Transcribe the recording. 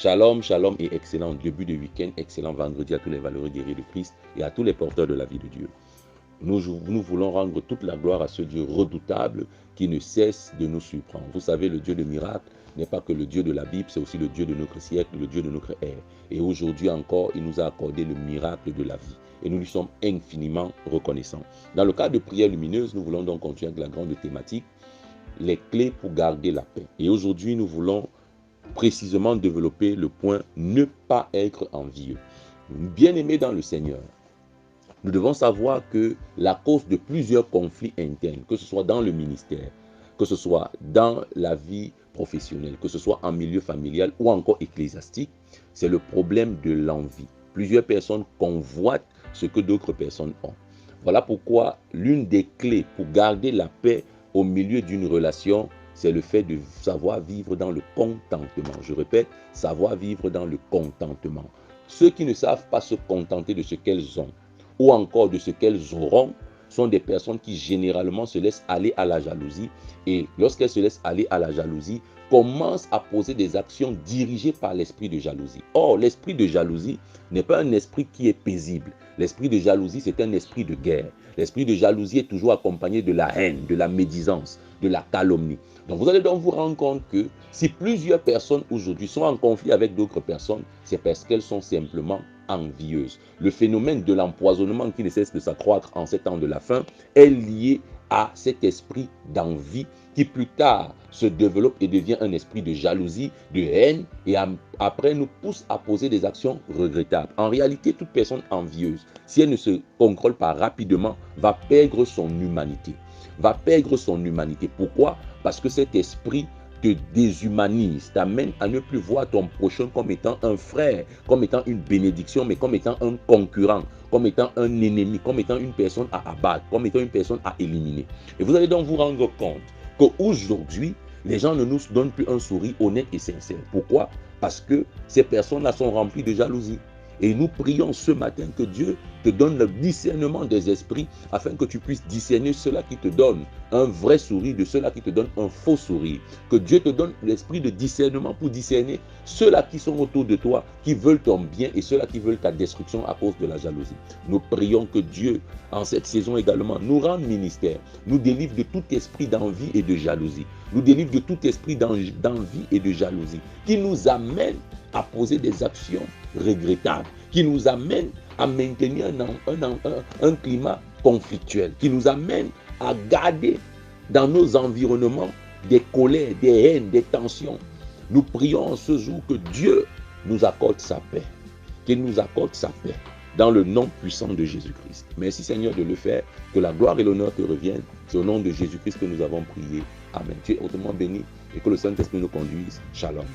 Shalom, shalom et excellent début de week-end, excellent vendredi à tous les valeureux guerriers de Christ et à tous les porteurs de la vie de Dieu. Nous voulons rendre toute la gloire à ce Dieu redoutable qui ne cesse de nous surprendre. Vous savez, le Dieu de miracles n'est pas que le Dieu de la Bible, c'est aussi le Dieu de notre siècle, le Dieu de notre ère. Et aujourd'hui encore, il nous a accordé le miracle de la vie. Et nous lui sommes infiniment reconnaissants. Dans le cadre de prière lumineuse, nous voulons donc continuer avec la grande thématique, les clés pour garder la paix. Et aujourd'hui, nous voulons précisément développer le point ne pas être envieux. Bien-aimés dans le Seigneur, nous devons savoir que la cause de plusieurs conflits internes, que ce soit dans le ministère, que ce soit dans la vie professionnelle, que ce soit en milieu familial ou encore ecclésiastique, c'est le problème de l'envie. Plusieurs personnes convoitent ce que d'autres personnes ont. Voilà pourquoi l'une des clés pour garder la paix au milieu d'une relation, c'est le fait de savoir vivre dans le contentement. Je répète, savoir vivre dans le contentement. Ceux qui ne savent pas se contenter de ce qu'elles ont, ou encore de ce qu'elles auront, sont des personnes qui généralement se laissent aller à la jalousie. Et lorsqu'elles se laissent aller à la jalousie, commencent à poser des actions dirigées par l'esprit de jalousie. Or, l'esprit de jalousie n'est pas un esprit qui est paisible. L'esprit de jalousie, c'est un esprit de guerre. L'esprit de jalousie est toujours accompagné de la haine, de la médisance, de la calomnie. Donc vous allez donc vous rendre compte que si plusieurs personnes aujourd'hui sont en conflit avec d'autres personnes, c'est parce qu'elles sont simplement envieuses. Le phénomène de l'empoisonnement qui ne cesse de s'accroître en ces temps de la fin est lié à cet esprit d'envie qui plus tard se développe et devient un esprit de jalousie, de haine et après nous pousse à poser des actions regrettables. En réalité, toute personne envieuse, si elle ne se contrôle pas rapidement, va perdre son humanité. Pourquoi? Parce que cet esprit te déshumanise, t'amène à ne plus voir ton prochain comme étant un frère, comme étant une bénédiction, mais comme étant un concurrent, comme étant un ennemi, comme étant une personne à abattre, comme étant une personne à éliminer. Et vous allez donc vous rendre compte qu'aujourd'hui, les gens ne nous donnent plus un sourire honnête et sincère. Pourquoi? Parce que ces personnes-là sont remplies de jalousie. Et nous prions ce matin que Dieu te donne le discernement des esprits afin que tu puisses discerner ceux-là qui te donnent un vrai sourire de ceux-là qui te donnent un faux sourire. Que Dieu te donne l'esprit de discernement pour discerner ceux-là qui sont autour de toi, qui veulent ton bien et ceux-là qui veulent ta destruction à cause de la jalousie. Nous prions que Dieu, en cette saison également, nous rende ministère, nous délivre de tout esprit d'envie et de jalousie, nous délivre de tout esprit d'envie et de jalousie, qui nous amène à poser des actions regrettables, qui nous amène à maintenir un climat conflictuel, qui nous amène à garder dans nos environnements des colères, des haines, des tensions. Nous prions en ce jour que Dieu nous accorde sa paix, qu'il nous accorde sa paix dans le nom puissant de Jésus-Christ. Merci Seigneur de le faire, que la gloire et l'honneur te reviennent. C'est au nom de Jésus-Christ que nous avons prié. Amen. Tu es hautement béni et que le Saint-Esprit nous conduise. Shalom.